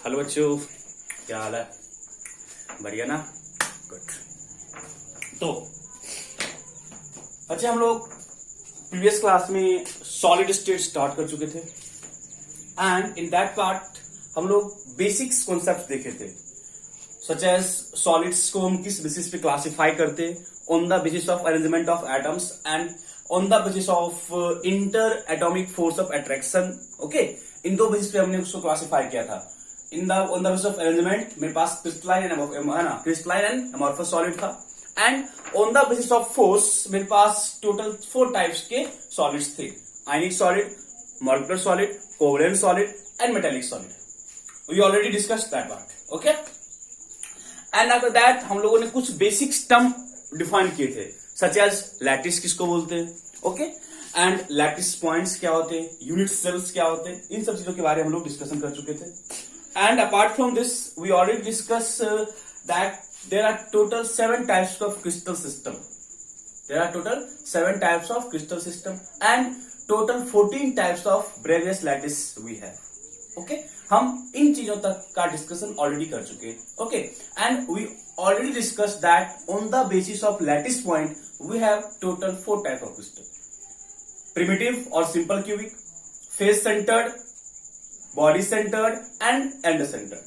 Hello बच्चों, क्या हाल है? बढ़िया ना? गुड। तो अच्छा, हम लोग प्रीवियस क्लास में सॉलिड स्टेट स्टार्ट कर चुके थे एंड इन दैट पार्ट हम लोग बेसिक्स कॉन्सेप्ट देखे थे, सच एज सॉलिड्स को हम किस बेसिस पे क्लासिफाई करते, on the basis of arrangement of atoms and on the basis of interatomic force of attraction. Okay, इन दो बेसिस पे हमने उसको क्लासिफाई किया था। In the on the basis of arrangement मेरे पास क्रिस्टलाइन एंड अमॉर्फस सॉलिड था, and on the basis of force मेरे पास टोटल 4 टाइप्स के सॉलिड्स थे: ionic solid, molecular solid, covalent solid and metallic solid. We already discussed that part. Okay, and after that हम लोगों ने कुछ basic term define किए थे, सच एज लैटिस किसको बोलते हैं, ओके, एंड लैटिस पॉइंट्स क्या होते हैं, यूनिट सेल्स क्या होते हैं, इन सब चीजों के बारे में हम लोग डिस्कशन कर चुके थे। And apart from this we already discuss that there are total 7 types of crystal system. There are total 7 types of crystal system and total 14 types of Bravais lattice we have. Okay, हम इन चीजों तक का discussion already कर चुके हैं। Okay, and we already discuss that on the basis of lattice point we have total 4 type of crystal: primitive और simple cubic, face centred, body centred and end centred.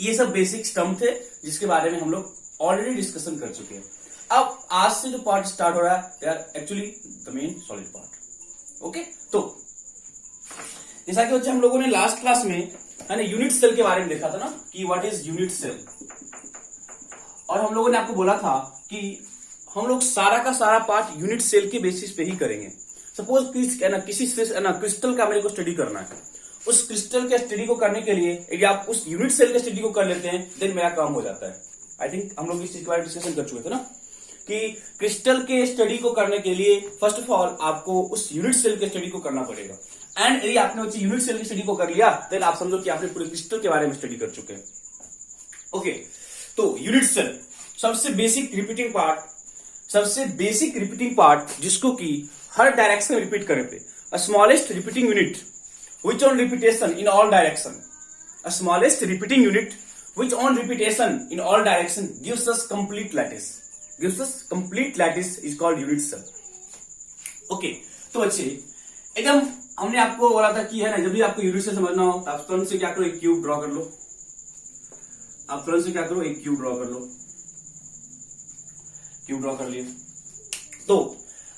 ये सब बेसिक टर्म थे जिसके बारे में हम लोग ऑलरेडी डिस्कशन कर चुके हैं। अब आज से जो पार्ट स्टार्ट हो रहा है, they are actually the main solid part. Okay, तो जैसा कि हम लोगों ने लास्ट क्लास में है ना यूनिट सेल के बारे में देखा था ना कि व्हाट इज यूनिट सेल, और हम लोगों ने आपको बोला था कि हम लोग सारा का सारा पार्ट यूनिट सेल के बेसिस पे ही करेंगे। सपोज किसी क्रिस्टल का मेरे को स्टडी करना है, उस क्रिस्टल के स्टडी को करने के लिए यदि आप उस यूनिट सेल के स्टडी को कर लेते हैं देन मेरा काम हो जाता है। आई थिंक हम लोग इस चीज के बारे में डिस्कशन कर चुके थे ना कि क्रिस्टल के स्टडी को करने के लिए फर्स्ट ऑफ ऑल आपको उस यूनिट सेल के स्टडी को करना पड़ेगा, एंड यदि आपने उस यूनिट सेल की स्टडी को कर लिया देन आप समझो कि आपने पूरे क्रिस्टल के बारे में स्टडी कर चुके हैं। ओके, तो यूनिट सेल सबसे बेसिक रिपीटिंग पार्ट जिसको कि हर डायरेक्शन में रिपीट करे थे, a smallest repeating unit which on repetition in all direction, a smallest repeating unit which on repetition in all direction gives us complete lattice is called unit cell. Okay, तो अच्छे एकदम हमने आपको बोला था कि है ना, जब भी आपको यूनिट सेल समझना हो तो आप तुरंत से क्या करो, एक क्यूब ड्रॉ कर लो। क्यूब ड्रॉ कर लिए। तो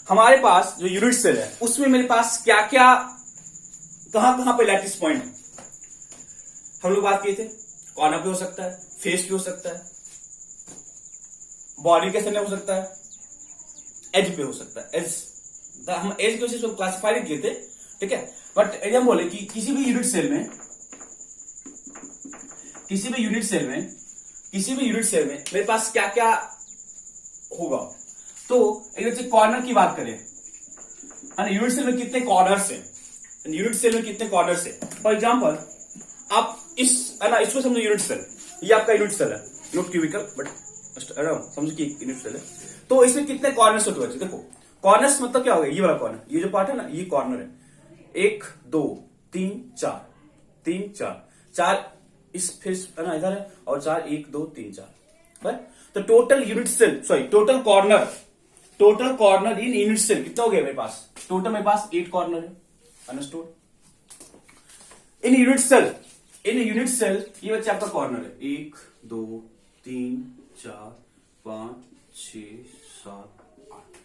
हमारे पास जो यूनिट सेल है उसमें मेरे पास क्या क्या कहां पे लैटिस पॉइंट है हम लोग बात किए थे। कॉर्नर पे हो सकता है, फेस पे हो सकता है, बॉडी के सेंटर हो सकता है, एज पे हो सकता है। हम एज के उसको क्लासिफाई किए थे, ठीक है, बट यदि हम बोले कि किसी भी यूनिट सेल में मेरे पास क्या क्या होगा, तो एक कॉर्नर की बात करें, यूनिट सेल में कितने कॉर्नर्स हैं, फॉर एग्जाम्पल आप इसको समझो यूनिट सेल, ये आपका यूनिट सेल है, नॉट क्यूबिकल बट समझो कि यूनिट सेल है। तो इसमें कितने कॉर्नर्स होते हैं? देखो, कॉर्नर्स मतलब क्या होगा, ये वाला कॉर्नर, ये जो पार्ट है ना, ये कॉर्नर है। 1 2 3 4 4 इस फेस है ना, इधर है, और 4 1 2 3 4 बस। तो total corner in unit cell कितना हो गया मेरे पास? टोटल मेरे पास 8 कॉर्नर है। अंडरस्टूड? इन यूनिट सेल ये बच्चे आपका कॉर्नर है, 1 2 3 4 5 6 7 8,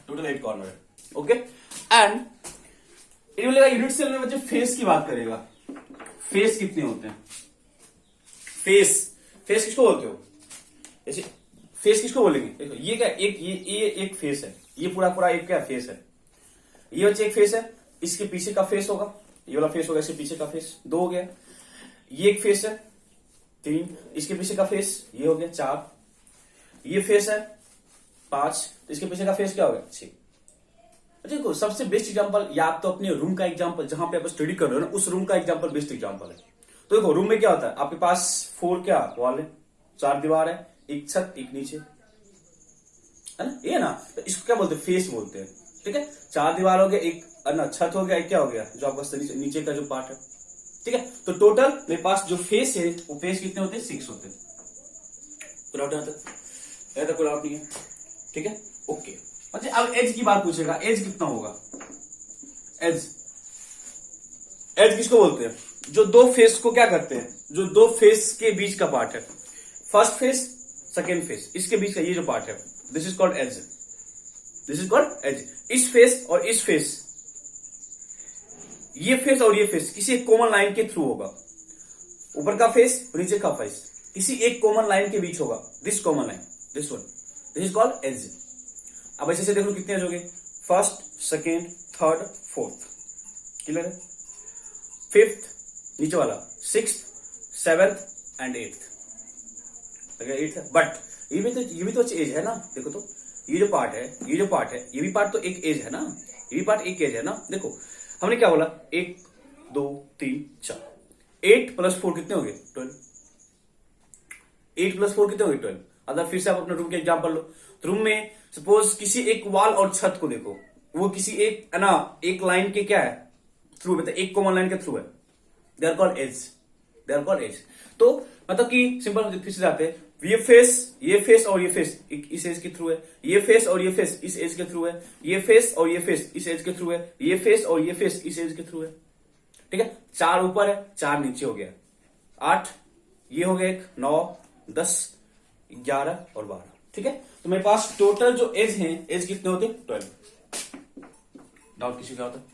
टोटल 8 कॉर्नर है। ओके, एंड ये बोलेगा यूनिट सेल में बच्चे फेस की बात करेगा। फेस कितने होते हैं? फेस किसको बोलते हो? ऐसे फेस किसको बोलेंगे? देखो, ये क्या, एक फेस है, ये पूरा एक क्या फेस है, ये बच्चे एक फेस है, इसके पीछे का फेस होगा, ये वाला फेस होगा, इसके पीछे का फेस 2 हो गया। ये एक फेस है 3, इसके पीछे का फेस ये हो गया 4, ये फेस है 5, तो इसके पीछे का फेस क्या हो गया 6। देखो, सबसे बेस्ट एग्जांपल या आप तो अपने रूम का एग्जांपल, जहां पे आप स्टडी कर रहे हो ना, उस रूम का एग्जांपल बेस्ट एग्जांपल है। तो देखो, रूम में क्या होता है, आपके पास 4 क्या वॉल है, 4 दीवार है, एक छत एक नीचे है ना, ये ना, तो इसको क्या बोलते हैं? फेस बोलते हैं। ठीक है, 4 दीवार हो गया, एक छत हो गया, एक क्या हो गया जो आपका नीचे का जो पार्ट है, ठीक है। तो टोटल मेरे पास जो फेस है वो फेस कितने होते हैं, 6 होते हैं। कोई डाउट है? कोई डाउट नहीं है, ठीक है, ओके। अच्छा अब एज की बात पूछेगा, एज कितना होगा? एज, एज किसको बोलते हैं? जो दो फेस को क्या करते हैं, जो दो फेस के बीच का पार्ट है, फर्स्ट फेस सेकेंड फेस, इसके बीच का ये जो पार्ट है, this is called edge, this is called edge. इस फेस और इस फेस, ये फेस और ये फेस किसी एक कॉमन लाइन के थ्रू होगा, ऊपर का फेस नीचे का फेस किसी एक कॉमन लाइन के बीच होगा, this common line, this one, this is called edge. अब ऐसे से देखो कितने एज हो गए, first, second, third, fourth, clear है? फिफ्थ नीचे वाला, sixth, seventh and eighth, eighth. But ये भी तो एज है ना, देखो तो ये जो पार्ट है, ये जो पार्ट है, ये भी पार्ट तो एक एज है ना, ये भी पार्ट एक एज है ना। देखो हमने क्या बोला, 1 2 3 4, 8 + 4 कितने हो गए, 12। 8 + 4 कितने हो गए, 12। अगर फिर से आप अपने रूम के एग्जाम्पल लो, तो रूम में सपोज किसी एक वॉल और छत को देखो, वो किसी एक है ना, एक लाइन के क्या है, थ्रू, मतलब एक कॉमन लाइन के थ्रू है, they are called edge, they are called edge. तो मतलब कि सिंपल फिर से जाते हैं, ये फेस और ये फेस इस एज के थ्रू है, ये फेस और ये फेस इस एज के थ्रू है, ये फेस और ये फेस इस एज के थ्रू है, ये फेस और ये फेस इस एज के थ्रू है, ठीक है। 4 ऊपर है, 4 नीचे हो गया, 8 ये हो गया, 1 9 10 11 और 12, ठीक है। तो मेरे पास टोटल जो एज है, एज कितने होते हैं, 12। डाउट किसी का होता है?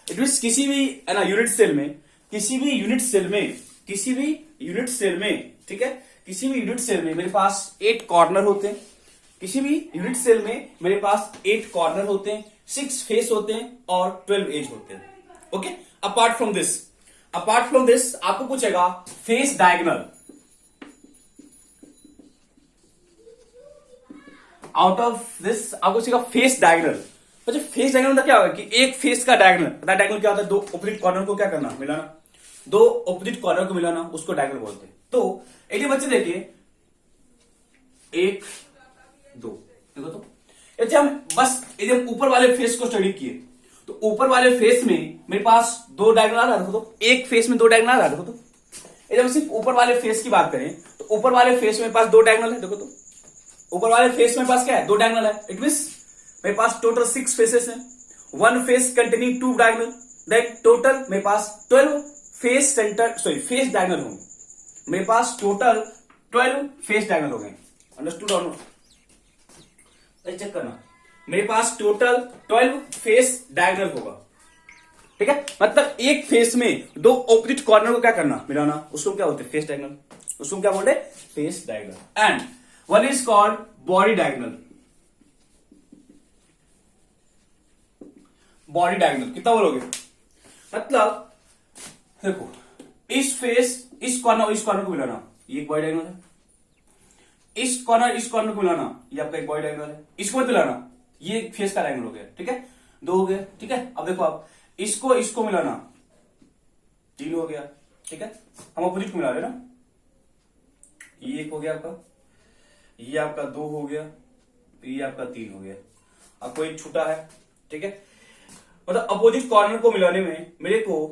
इट मीन किसी भी है ना यूनिट सेल में, किसी भी यूनिट सेल में, किसी भी यूनिट सेल में, ठीक है, किसी भी यूनिट सेल में मेरे पास 8 कॉर्नर होते हैं, किसी भी यूनिट सेल में मेरे पास 8 कॉर्नर होते हैं, 6 फेस होते हैं और 12 एज होते हैं, ओके। अपार्ट फ्रॉम दिस आपको पूछेगा face diagonal, out of this आपको पूछेगा फेस डायगोनल। अच्छा फेस डायगोनल मतलब क्या होगा कि एक फेस का डायगोनल, पता है डायगोनल क्या होता है, दो ऑपोजिट कॉर्नर को क्या करना, मिलाना, दो ऑपोजिट कॉर्नर को मिलाना, उसको डायगोनल बोलते हैं। तो एक बच्चे देखिए, 1 2, देखो तो यदि हम बस यदि हम ऊपर वाले फेस को स्टडी किए, तो ऊपर वाले फेस में मेरे पास 2 डायगोनल आ रहा है, देखो तो एक फेस में 2 डायगोनल आ रहा है, देखो तो यदि हम सिर्फ ऊपर वाले फेस की बात करें, तो ऊपर वाले फेस में मेरे पास 2 डायगोनल है, देखो तो ऊपर वाले फेस में पास क्या है, 2 डायगोनल है। इट मींस मेरे पास टोटल 6 फेसेस हैं, 1 face containing 2 diagonal, then total मेरे पास 12 फेस डायगोनल होंगे, मेरे पास टोटल 12 फेस डायगोनल हो गए। अंडरस्टूड और नो? चेक करना, मेरे पास टोटल 12 फेस डायगोनल होगा, ठीक है। मतलब एक फेस में 2 ऑपोजिट कॉर्नर को क्या करना, मिलाना, उसको क्या बोलते हैं, फेस डायगोनल, उसको क्या बोलते हैं, face diagonal. And one is called body diagonal. Body diagonal कितना बोलोगे, मतलब देखो इस फेस, इस कॉर्नर को मिलाना, ये एक बॉडी डायगोनल है, इस कॉर्नर को मिलाना, ये आपका एक बॉडी डायगोनल है, इसको मत मिलाना, ये फेस का डायगोनल हो गया, ठीक है, 2 हो गए, ठीक है। अब देखो आप इसको मिलाना, 3 हो गया, ठीक है, हम अपोजिट को मिला रहे ना, ये 1 हो गया आपका, ये आपका 2 हो गया, ये आपका 3 हो गया, अब कोई छूटा है, ठीक है। मतलब अपोजिट कॉर्नर को मिलाने में मेरे को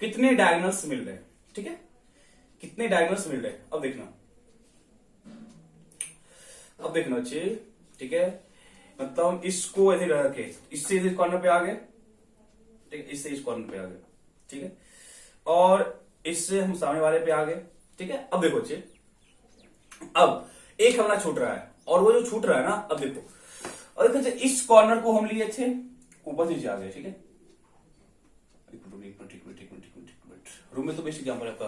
कितने डायगोनल्स मिल रहे हैं, ठीक है, कितने डायगोनल्स मिल रहे हैं। अब देखना बच्चे, ठीक है, मतलब हम इसको ऐसे रखे, इससे इस कॉर्नर पे आ गए, ठीक है, इससे इस कॉर्नर पे आ गए, ठीक है, और इससे हम सामने वाले पे आ गए, ठीक है। अब देखो बच्चे, अब एक हमारा छूट रहा है, और वो जो छूट रहा है ना, अब देखो, और देखो इस कॉर्नर को हम लिए थे, ऊपर से नीचे आ गए, ठीक है। रूम में तो बेसिक एग्जांपल है आपका,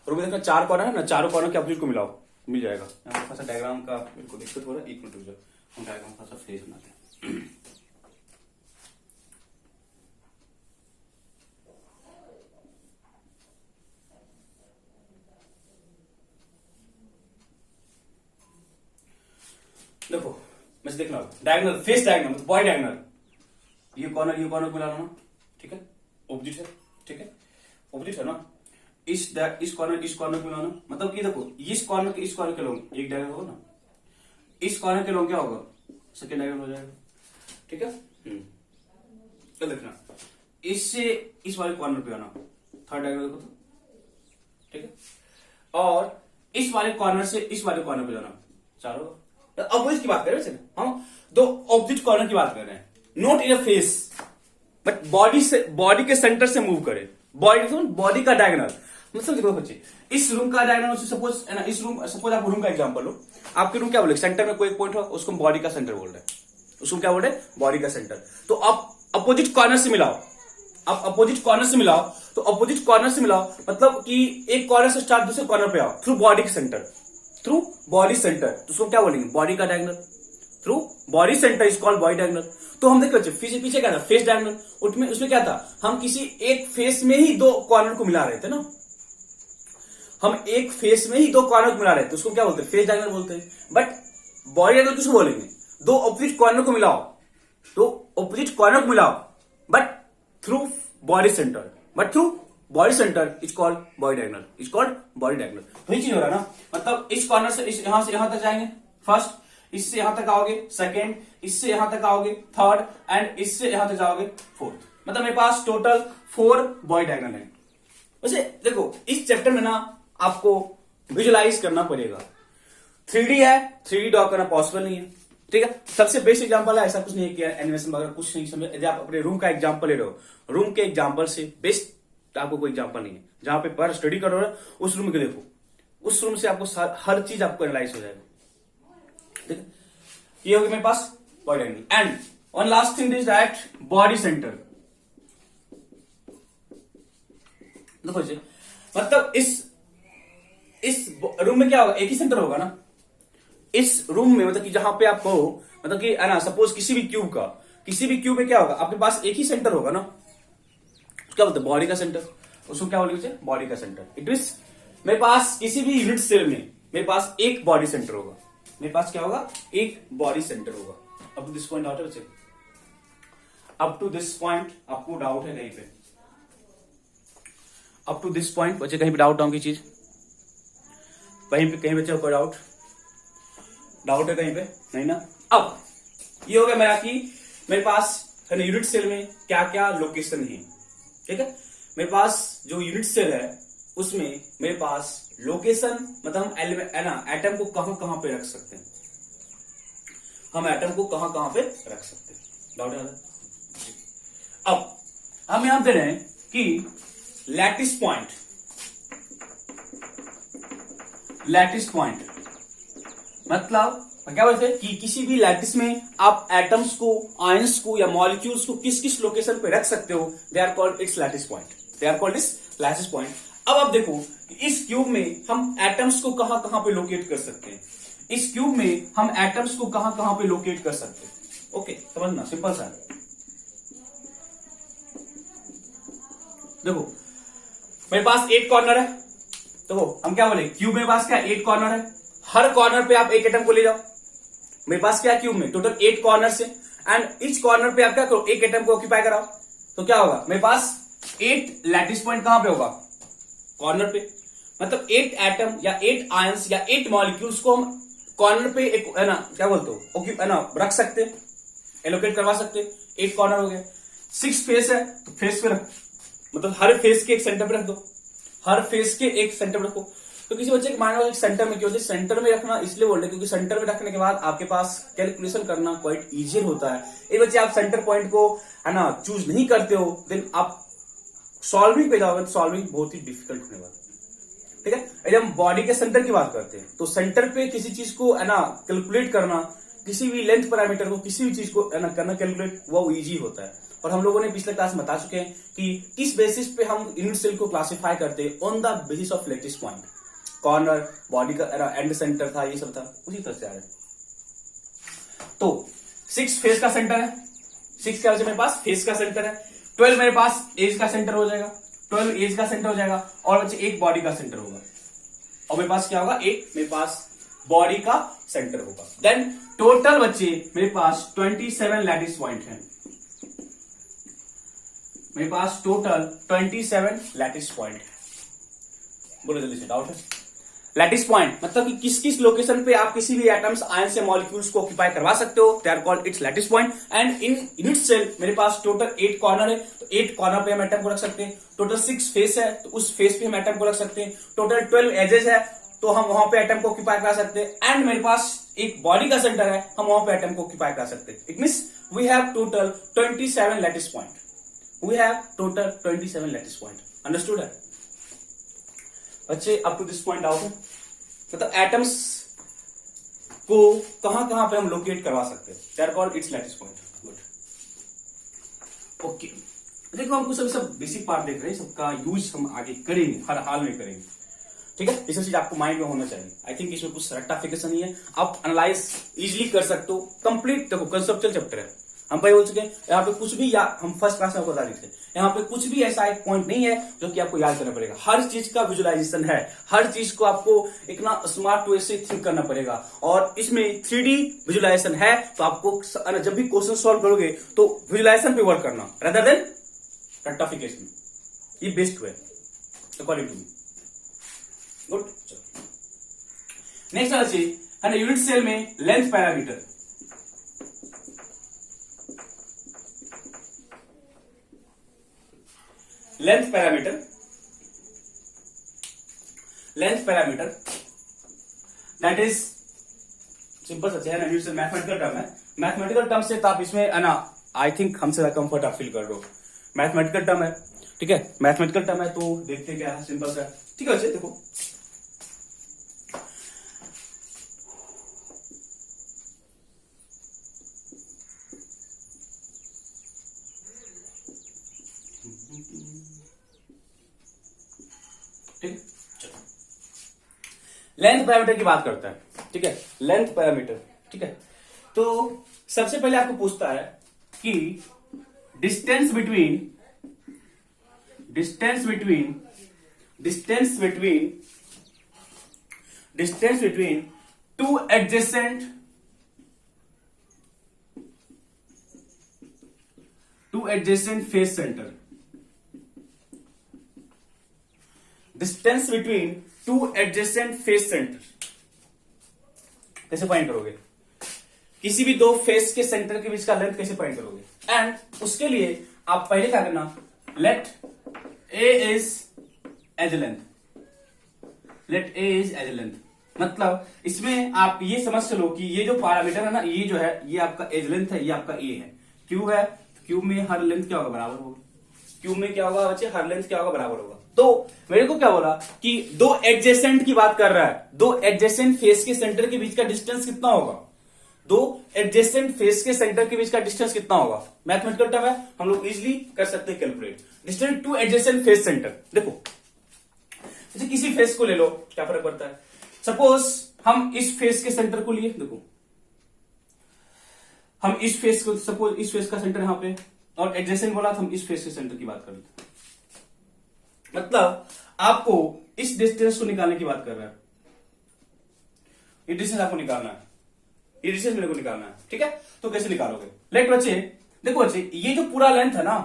रूम में देखना 4 कॉर्नर है ना, चारों कॉर्नर के अपोजिट को मिलाओ, मिल जाएगा। यहाँ पर डायग्राम का मेरे को दिक्कत हो रहा है, 1 मिनट रुक जाओ, हम डायग्राम का फ्रेज बनाते हैं। देखो मैं देखना, डायगोनल, फेस डायगोनल मतलब बॉडी डायगोनल, ये कॉर्नर मिलाना ना, ठीक है, ऑपोजिट है, ठीक है, ऑपोजिट है ना, इस कॉर्नर को मिलाना, मतलब कि देखो इस कॉर्नर के लोग एक डायगोनल होगा ना, इस कॉर्नर के लोग क्या होगा, सेकंड डायगोनल हो जाएगा, ठीक है। तो देखना, इससे इस वाले कॉर्नर पे आना, थर्ड डायगोनल को, तो ठीक है, और इस वाले कॉर्नर से इस वाले कॉर्नर पे जाना चारों। अब इसकी बात कर रहे हैं हम, दो ऑपोजिट कॉर्नर की बात कर रहे हैं, not in a face but body के सेंटर से मूव करे, बॉडी का डायगोनल। मतलब देखो बच्चे, इस रूम का डायगोनल सपोज है ना, इस रूम सपोज आप रूम का एग्जांपल लो, आपके रूम क्या बोले, सेंटर में कोई पॉइंट हो, उसको बॉडी का सेंटर बोल रहे हैं, उसको क्या बोल रहे हैं, बॉडी का सेंटर। तो आप अपोजिट कॉर्नर से मिलाओ, आप अपोजिट कॉर्नर से मिलाओ, तो अपोजिट कॉर्नर से मिलाओ मतलब कि एक कॉर्नर से स्टार्ट दूसरे कॉर्नर पे आओ, थ्रू बॉडी के सेंटर, थ्रू बॉडी सेंटर, तो उसको क्या बोलेंगे, बॉडी का diagonal, through body centre is called body diagonal. तो हम देखो पीछे क्या था, फेस डायगोनल, उसमें क्या था, हम किसी एक फेस में ही दो कॉर्नर को मिला रहे थे ना, हम एक फेस में ही दो कॉर्नर को मिला रहे थे, उसको क्या बोलते हैं, फेस डायगोनल बोलते हैं। बट बॉडी डायगोनल किसको बोलेंगे, दो ऑपोजिट कॉर्नर को मिलाओ, तो ऑपोजिट कॉर्नर को मिलाओ but through body centre, but through body centre is called body diagonal, is called body diagonal. तो ये चीज हो रहा है ना, मतलब इस कॉर्नर से यहां तक जाएंगे फर्स्ट, इससे यहां तक आओगे सेकंड, इससे यहां तक आओगे थर्ड, एंड इससे यहां तक जाओगे फोर्थ। मतलब मेरे पास टोटल 4 बॉडी डायगोनल है। वैसे देखो इस चैप्टर में ना आपको विजुलाइज करना पड़ेगा, 3D है, 3D ड्रॉ करना पॉसिबल नहीं है, ठीक है। सबसे बेस्ट एग्जांपल है, ऐसा कुछ नहीं किया एनिमेशन वगैरह कुछ नहीं समझ। यदि आप अपने रूम का एग्जांपल ले रहे हो, रूम के एग्जांपल से बेस्ट आपको कोई एग्जांपल नहीं है, जहां पे पर स्टडी कर रहे हो उस रूम के देखो, उस रूम से आपको हर चीज आपको एनालाइज हो जाएगा, ठीक है। ये हो गया मेरे पास body diagonal. And one last thing is that body centre. देखो जी, मतलब इस रूम में क्या होगा, एक ही सेंटर होगा ना इस रूम में, मतलब कि जहां पे आप हो, मतलब कि है ना, सपोज किसी भी क्यूब में क्या होगा, आपके पास एक ही सेंटर होगा ना, क्या बोलते हैं, बॉडी का सेंटर, उसको क्या बोलेंगे, बॉडी का सेंटर। इट मींस मेरे पास किसी भी यूनिट सेल में मेरे पास एक बॉडी सेंटर होगा, मेरे पास क्या होगा, एक बॉडी सेंटर होगा। Up to this point doubt है बच्चे, अप टू दिस पॉइंट आपको डाउट है कहीं पे, अप टू दिस पॉइंट बच्चे कहीं पे डाउट डाउन की चीज, कहीं बच्चे को डाउट है कहीं पे, नहीं ना। अब ये हो गया मेरा कि मेरे पास है ना यूनिट सेल में क्या क्या लोकेशन है, ठीक है। मेरे पास जो यूनिट सेल है उसमें मेरे पास लोकेशन, मतलब हम एलिमेंट है ना, एटम को कहां पे रख सकते हैं, हम एटम को कहां पे रख सकते हैं, डाउट है। अब हम यहां दे रहे हैं कि लैटिस पॉइंट मतलब क्या बोलते हैं कि किसी भी लैटिस में आप एटम्स को, आयंस को या मॉलिक्यूल्स को किस किस लोकेशन पे रख सकते हो, they are called its lattice point, they are called its lattice point. अब आप देखो कि इस क्यूब में हम एटम्स को कहां पे लोकेट कर सकते हैं, इस क्यूब में हम एटम्स को कहां पे लोकेट कर सकते हैं। ओके, समझना सिंपल सा है। देखो मेरे पास 8 कॉर्नर है, तो हम क्या बोले, क्यूब में पास क्या 8 कॉर्नर है, हर कॉर्नर पे आप एक एटम को ले जाओ। मेरे पास क्या क्यूब में टोटल 8 कॉर्नर है, एंड ईच कॉर्नर पे आप क्या करो, एक एटम को ऑक्यूपाई कराओ, तो क्या होगा, मेरे पास 8 लैटिस पॉइंट कहां पे होगा, कॉर्नर पे। मतलब 8 एटम या 8 आयंस या 8 मॉलिक्यूल्स को हम कॉर्नर पे एक है ना, क्या बोलते हो, है ना, रख सकते, एलोकेट करवा सकते। 8 कॉर्नर हो गए, 6 फेस है तो फेस पे रख, मतलब हर फेस के एक सेंटर पे रख दो, हर फेस के एक सेंटर पे रखो। तो किसी बच्चे के मान लो सेंटर में, क्यों सेंटर में रखना इसलिए बोल रहे क्योंकि सेंटर में रखने के बाद आपके पास कैलकुलेशन करना क्वाइट इजियर होता है। एक बच्चे आप सेंटर पॉइंट को है ना चूज नहीं करते हो, देन आप सॉल्विंग पे जाओगे तो सॉल्विंग बहुत ही डिफिकल्ट होने वाला है, ठीक है। यदि हम बॉडी के सेंटर की बात करते हैं तो सेंटर पे किसी चीज को है ना कैलकुलेट करना, किसी भी लेंथ पैरामीटर को, किसी भी चीज को है ना करना कैलकुलेट, वो इजी होता है। और हम लोगों ने पिछले क्लास में बता चुके हैं कि किस बेसिस पे हम यूनिट सेल को क्लासिफाई करते हैं, on the basis of lattice point. Corner, body का एंड सेंटर था, ये सब था, उसी तरह से आ रहा है। तो 6 फेस का सेंटर है, 6 क्या मेरे पास फेस का सेंटर है, 12 मेरे पास एज का सेंटर हो जाएगा, 12 एज का सेंटर हो जाएगा, और बच्चे एक बॉडी का सेंटर होगा, और मेरे पास क्या होगा, एक मेरे पास बॉडी का सेंटर होगा। देन टोटल बच्चे मेरे पास 27 लैटिस पॉइंट है, मेरे पास टोटल 27 लैटिस पॉइंट है। बोलो जल्दी से, डाउट है। लैटिस पॉइंट मतलब कि किस किस लोकेशन पे आप किसी भी एटम्स आयन से मॉलिक्यूल्स को ऑक्यूपाई करवा सकते हो, they are called its lattice point. And in unit cell मेरे पास टोटल 8 कॉर्नर है, तो 8 कॉर्नर पे हम एटम को रख सकते हैं। टोटल 6 फेस है, तो उस फेस पे हम एटम को रख सकते हैं। टोटल 12 एजेस है, तो हम वहां पे एटम को ऑक्यूपाई करा सकते हैं। एंड मेरे पास एक बॉडी का सेंटर है, हम वहां पे एटम को ऑक्यूपाई करा सकते हैं। It means we have total 27 lattice point. We have total 27 lattice point. Understood है बच्चे? Up to this point doubt है, मतलब एटम्स को कहां कहां पे हम लोकेट करवा सकते हैं, they are called its lattice point. Good, okay. देखो हम कुछ सब बेसिक पार्ट देख रहे हैं, सबका यूज हम आगे करेंगे, हर हाल में करेंगे, ठीक है? ये सब चीज आपको माइंड में होना चाहिए। आई थिंक इसमें कुछ रट्टाफिकेशन नहीं है, आप एनालाइज इजिली कर सकते हो। कंप्लीट देखो कंसेप्चुअल चैप्टर है, हम भाई बोल चुके हैं। यहाँ पे कुछ भी, या हम फर्स्ट क्लास में बता देते हैं, यहाँ पे कुछ भी ऐसा एक पॉइंट नहीं है जो कि आपको याद करना पड़ेगा। हर चीज का विजुअलाइजेशन है, हर चीज को आपको एक ना स्मार्ट वे से थिंक करना पड़ेगा। और इसमें 3D विजुअलाइजेशन है, तो आपको जब भी क्वेश्चन सॉल्व करोगे तो विजुअलाइजेशन पे वर्क करना रेदर देन रट्टाफिकेशन, ये best way according to me. Good, next वाला चीज है ना, यूनिट सेल में length parameter. Length parameter that is simple सा है ना, यूनिट सेल मैथमेटिकल टर्म है। मैथमेटिकल टर्म से तो आप इसमें है ना, आई थिंक हमसे ज्यादा कंफर्ट आप फील कर रहे हो। मैथमेटिकल टर्म है, ठीक है? मैथमेटिकल टर्म है, तो देखते क्या है, सिंपल सा, ठीक है बच्चे? देखो ठीक, चलो लेंथ पैरामीटर की बात करता है, ठीक है? लेंथ पैरामीटर, ठीक है? तो सबसे पहले आपको पूछता है कि distance between two adjacent face centre. Distance between two adjacent face centre कैसे फाइंड करोगे? किसी भी दो फेस के सेंटर के बीच का लेंथ कैसे फाइंड करोगे? एंड उसके लिए आप पहले क्या करना, let A is edge length, let A is edge length. मतलब इसमें आप ये समझ चलो कि ये जो पैरामीटर है ना, ये जो है ये आपका एज लेंथ है, ये आपका ए है। क्यू है, क्यू में हर लेंथ क्या होगा, बराबर होगा। क्यू में क्या होगा बच्चे, हर लेंथ क्या होगा, बराबर होगा। तो मेरे को क्या बोला कि दो एडजेसेंट की बात कर रहा है, दो एडजेसेंट फेस के सेंटर के बीच का डिस्टेंस कितना होगा, दो एडजेसेंट फेस के सेंटर के बीच का डिस्टेंस कितना होगा। मैथमेटिकल टर्म है, हम लोग इजिली कर सकते हैं calculate. Distance two adjacent face centre, देखो जैसे किसी फेस को ले लो, क्या फर्क पड़ता है? सपोज हम इस फेस के सेंटर को लिए, देखो हम इस फेस को, सपोज इस फेस का सेंटर यहां पे, और एडजेसेंट बोला तो हम इस फेस के सेंटर की बात कर लेते हैं। मतलब आपको इस डिस्टेंस को निकालने की बात कर रहा है, ये डिस्टेंस आपको निकालना है, ये डिस्टेंस मेरे को निकालना है, ठीक है? तो कैसे निकालोगे? लेट बच्चे, देखो बच्चे, ये जो पूरा लेंथ है ना,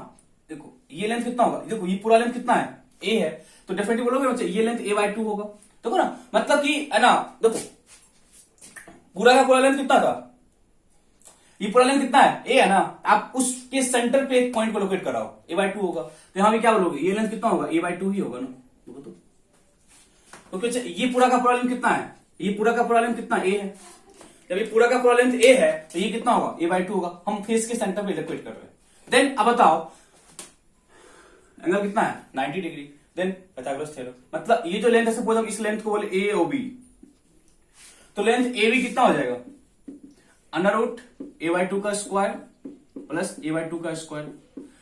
देखो ये लेंथ कितना होगा, देखो ये पूरा लेंथ कितना है, ए है, तो डेफिनेटली बोलोगे बच्चे ये लेंथ a/2 होगा। देखो ना, मतलब कि है ना, देखो पूरा का पूरा लेंथ कितना था, ये पूरा लेंथ कितना है, ए है ना, आप उसके सेंटर पे एक पॉइंट को लोकेट कराओ, a/2 होगा। तो यहां पे क्या बोलोगे, ये लेंथ कितना होगा, a/2 ही होगा ना। देखो तो क्योंकि ये पूरा का पूरा लेंथ कितना है, ये पूरा का पूरा लेंथ कितना, ए है। जब ये पूरा का पूरा लेंथ ए है तो ये कितना होगा, a/2 होगा। हम फेस के सेंटर पे लोकेट कर रहे हैं। देन अब बताओ एंगल कितना है, 90 डिग्री। देन पाइथागोरस थ्योरम, मतलब ये जो लेंथ है, सपोज हम इस लेंथ को बोले ए ओ बी, तो लेंथ ए बी कितना हो जाएगा, अंडर रूट a/2 का स्क्वायर प्लस a/2 का स्क्वायर,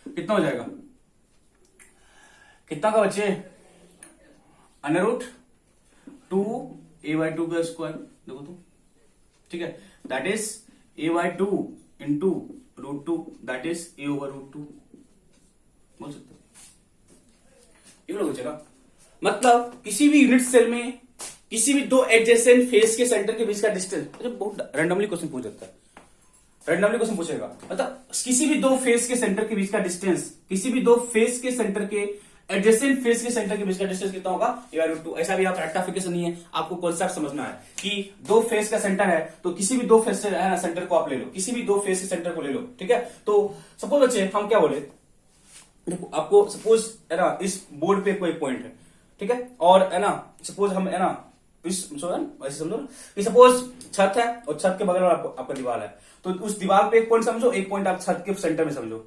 कितना हो जाएगा, कितना का बच्चे, अंडर रूट 2 a/2 का स्क्वायर। देखो तो ठीक है, that is a/2 into √2, that is a/√2। बोल सकते ये लोग बचेगा। मतलब किसी भी यूनिट सेल में किसी भी दो एडजेसेंट फेस के सेंटर के बीच का डिस्टेंस, बहुत रैंडमली क्वेश्चन पूछ जाता है, रैंडमली क्वेश्चन पूछेगा। मतलब किसी भी दो फेस के सेंटर के बीच का डिस्टेंस, किसी भी दो फेस के सेंटर के एडजेसेंट फेस के सेंटर के बीच का डिस्टेंस कितना होगा, a/√2। ऐसा भी आप रेक्टिफिकेशन नहीं है, आपको कॉन्सेप्ट समझना है कि दो फेस का सेंटर है तो किसी भी दो फेस से है ना सेंटर को आप ले लो, किसी भी दो फेस के सेंटर को ले लो, ठीक है। तो सपोज बच्चे हम क्या बोले, देखो आपको सपोज है ना इस बोर्ड पे कोई पॉइंट है, ठीक है, और है ना सपोज हम है ना इस ऐसे समझो ना कि सपोज छत है और छत के बगल में आपका दीवार है, तो उस दीवार पे एक पॉइंट समझो, एक पॉइंट आप छत के सेंटर में समझो,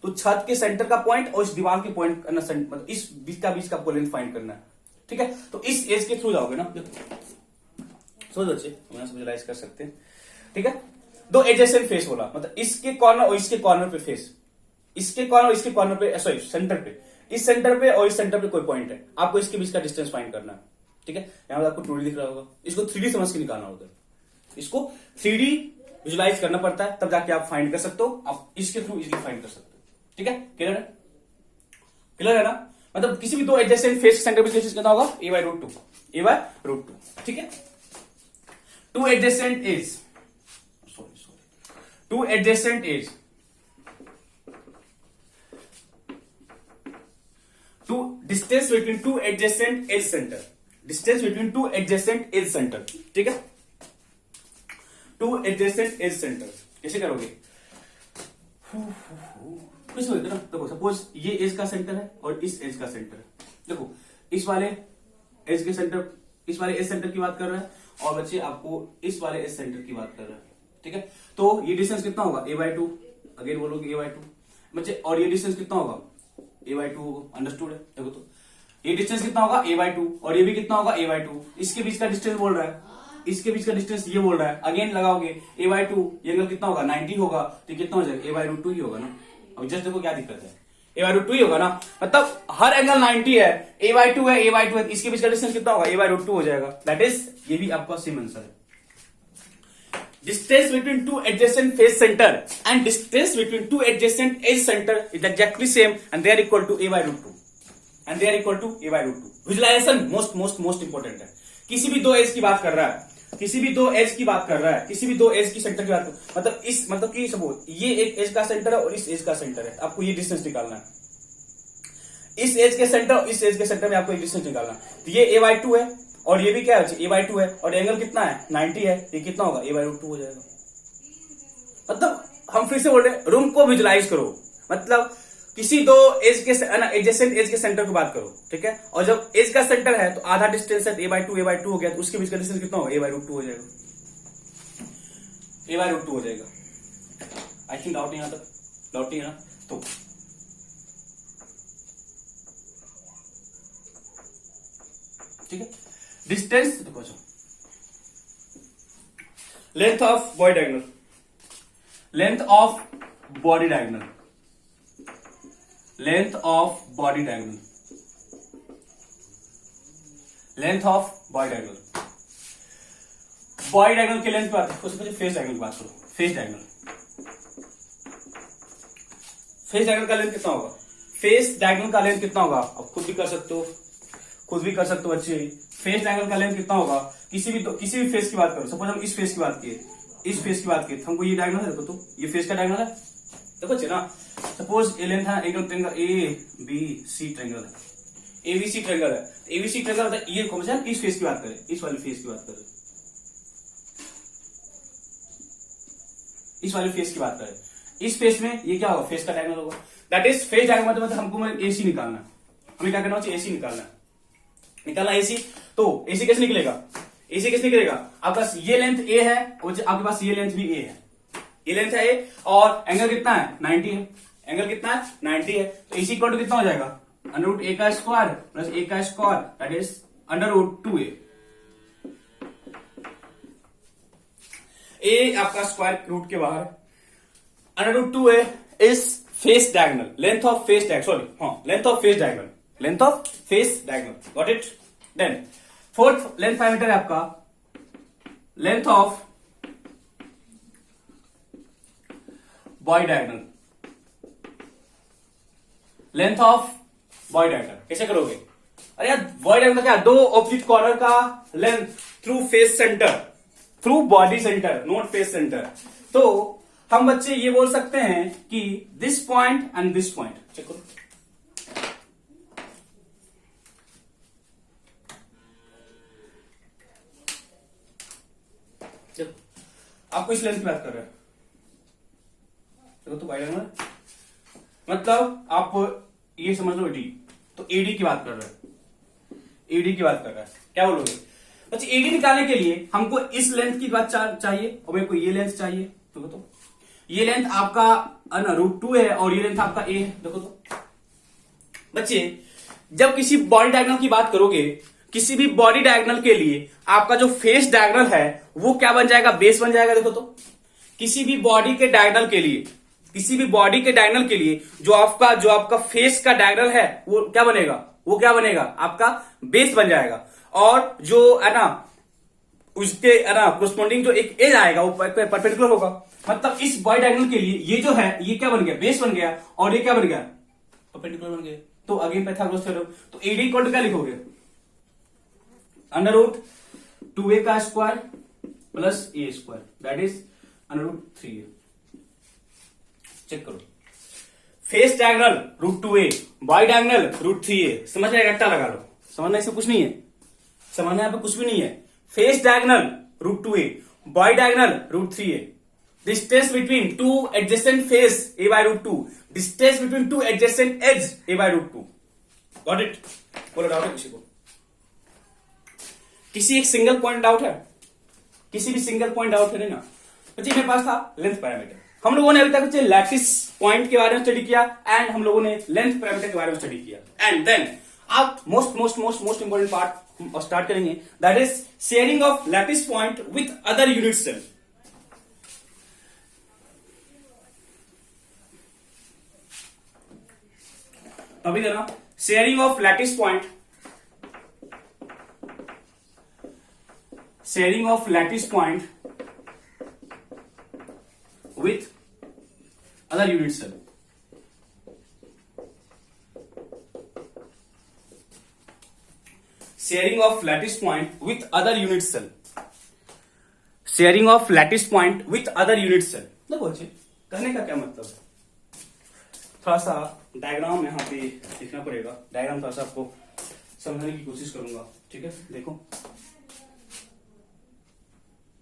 तो छत के सेंटर का पॉइंट और इस दीवार के पॉइंट मतलब इस बीच का आपको लेंथ फाइंड करना है, ठीक है। तो इस एज के थ्रू जाओगे ना, समझ बच्चे विजुलाइज कर सकते हैं, ठीक है। दो एडजेसेंट फेस बोला मतलब इसके कॉर्नर और इसके कॉर्नर पे फेस, इसके कॉर्नर और इसके कॉर्नर पे सॉरी सेंटर पे, इस सेंटर पे और इस सेंटर पे कोई पॉइंट है, आपको इसके बीच का डिस्टेंस फाइंड करना है, ठीक है। यहां पर आपको 2D दिख रहा होगा, इसको 3D समझ के निकालना होता है, इसको 3D विजुलाइज करना पड़ता है, तब जाके आप फाइंड कर सकते हो, आप इसके थ्रू इजीली फाइंड कर सकते हो, ठीक है। क्लियर है, क्लियर है ना। मतलब किसी भी दो एडजेसेंट फेस सेंटर पे डिस्टेंस कितना होगा, a/√2, a/√2, ठीक है। Two adjacent edge two adjacent edge to distance between two adjacent edge centre, distance between two adjacent edge centre, ठीक है। टू एडजेसेंट एज सेंटर कैसे करोगे, कुछ नहीं, देखो सपोज ये एज का सेंटर है और इस एज का सेंटर है, देखो इस वाले एज के सेंटर, इस वाले एज सेंटर की बात कर रहा है और बच्चे आपको इस वाले एज सेंटर की बात कर रहा है, ठीक है। तो ये डिस्टेंस कितना होगा, a/2, अगेन बोलोगे a/2 बच्चे, और ये डिस्टेंस कितना होगा, a/2 होगा, अंडरस्टूड है। देखो तो ये डिस्टेंस कितना होगा, a/2, और ये भी कितना होगा, a/2, इसके बीच का डिस्टेंस बोल रहा है, इसके बीच का डिस्टेंस ये बोल रहा है, अगेन लगाओगे a/2, ये एंगल कितना होगा, 90 होगा, तो कितना हो जाएगा, a/√2 ही होगा ना। अब जस्ट देखो क्या दिक्कत है, a/√2 ही होगा ना, मतलब हर एंगल 90 है, a/2 है, a/2 है, इसके बीच का डिस्टेंस कितना होगा, a/√2 हो जाएगा, दैट इज ये भी आपका सेम आंसर है। Distance between two adjacent face center and distance between two adjacent edge center is exactly same and they are equal to a/√2 and they are equal to a/√2। Visualization most important है। किसी भी दो as की बात कर रहा है, किसी भी दो एज की बात कर रहा है, किसी भी दो एज की सेंटर की बात कर, मतलब कि सपोज ये एक एज का सेंटर है और इस एज का सेंटर है, आपको ये डिस्टेंस निकालना है। इस एज के सेंटर और इस एज के सेंटर में आपको एक डिस्टेंस निकालना है, तो ये a/2 है और ये भी क्या है, a/2 है, और एंगल कितना है, 90 है, ये कितना होगा, a/√2 हो जाएगा। मतलब हम फिर से बोल रहे हैं, रूम को विजुलाइज करो, मतलब किसी दो एज के एडजेसेंट एज के सेंटर की बात करो, ठीक है। और जब एज का सेंटर है तो आधा डिस्टेंस है, a/2 हो गया, तो उसके बीच का डिस्टेंस कितना होगा, a/√2 हो जाएगा, a/√2 हो जाएगा। आई थिंक डाउट नहीं आता, डाउट नहीं है ना, तो ठीक है। डिस्टेंस देखो, length of body diagonal, length of body diagonal, length of body diagonal, length of body diagonal, body diagonal की लेंथ की बात करो, उससे पहले फेस डायगोनल की बात करो। फेस डायगोनल, फेस डायगोनल का लेंथ कितना होगा, फेस डायगोनल का लेंथ कितना होगा, आप खुद भी कर सकते हो, खुद भी कर सकते हो बच्चे। फेस डायगोनल का लेंथ कितना होगा, किसी भी फेस की बात करो, सपोज हम इस फेस की बात किए, इस फेस की बात किए, हमको ये डायगोनल है, देखो तो ये फेस का डायगोनल है, देखो बच्चे ना, सपोज ये लेंथ है, एंगल ट्रायंगल ABC ट्रायंगल है, ABC ट्रायंगल है, ABC ट्रायंगल होता है, ये कौन सा, इस फेस की बात करें, इस वाले फेस की बात करें, इस वाले फेस की बात करें, इस फेस में ये क्या होगा, फेस का डायगोनल होगा, दैट इज फेस डायगोनल। मतलब हमको AC निकालना है, हमें क्या करना चाहिए, AC निकालना है, निकालना AC, तो AC कैसे निकलेगा, AC कैसे निकलेगा, आपके पास ये लेंथ A है और आपके पास ये लेंथ भी A है, ये लेंथ है A और एंगल कितना है, 90 है, एंगल कितना है, 90 है, तो AC इक्वल टू कितना हो जाएगा, √A का स्क्वायर प्लस A का square, that is √2A। A आपका स्क्वायर रूट के बाहर, √2A is face diagonal, length of face diagonal, sorry हाँ, length of face diagonal, length of face diagonal, got it. Then fourth length parameter है आपका length of body diagonal, length of body diagonal कैसे करोगे, अरे यार body diagonal क्या, दो opposite corner का length through face centre, through body centre, not face centre. तो हम बच्चे ये बोल सकते हैं कि this point and this point, check करो, चलो आपको इस लेंथ की बात कर रहे हैं, देखो तो वाई डायगोनल मतलब आप ये समझ लो एडी, तो एडी की बात कर रहे हैं, एडी की बात कर रहा है, क्या बोलोगे? अच्छा एडी निकालने के लिए हमको इस लेंथ की बात चाहिए और मेरे को ये लेंथ चाहिए, देखो तो ये लेंथ आपका √2 है और ये लेंथ आपका ए है, देखो तो बच्चे जब किसी बॉडी डायगोनल की बात करोगे, किसी भी बॉडी डायगोनल के लिए आपका जो फेस डायगोनल है वो क्या बन जाएगा? बेस बन जाएगा। देखो तो किसी भी बॉडी के डायगोनल के लिए, किसी भी बॉडी के डायगोनल के लिए जो आपका फेस का डायगोनल है वो क्या बनेगा? वो क्या बनेगा? आपका बेस बन जाएगा। और जो है ना उसके है ना कोरस्पॉन्डिंग जो एक एज आएगा वो परपेंडिकुलर होगा। मतलब इस बॉडी डायगोनल के लिए ये जो है ये क्या बन गया? बेस बन गया और ये क्या बन गया? परपेंडिकुलर बन गया। तो अगेन पाइथागोरस थ्योरम, तो एडी इक्वल टू क्या लिखोगे? √2a का square plus a square that is √3a। Check करो, face diagonal √2a, body diagonal √3a, समझ रहे? रट्टा लगा लो, समझना इसमें कुछ नहीं है, समझना यहाँ पे कुछ भी नहीं है। Face diagonal √2a, body diagonal √3a, distance between two adjacent face a by √2, distance between two adjacent edge a by √2। Got it? बोलो डाउट है किसी को? किसी एक सिंगल पॉइंट डाउट है? किसी भी सिंगल पॉइंट डाउट है नहीं ना? बच्चे मेरे पास था लेंथ पैरामीटर, हम लोगों ने अभी तक बच्चे लैटिस पॉइंट के बारे में स्टडी किया एंड हम लोगों ने लेंथ पैरामीटर के बारे में स्टडी किया। एंड देन आप मोस्ट इंपोर्टेंट पार्ट स्टार्ट करेंगे, that is sharing of lattice point with other unit cell. अभी देना sharing of lattice point, sharing of lattice point with other unit cell. Sharing of lattice point with other unit cell, sharing of lattice point with other unit cell. देखो बच्चे कहने का क्या मतलब है, थोड़ा सा डायग्राम यहाँ पे लिखना पड़ेगा, डायग्राम थोड़ा सा आपको समझने की कोशिश करूंगा, ठीक है? देखो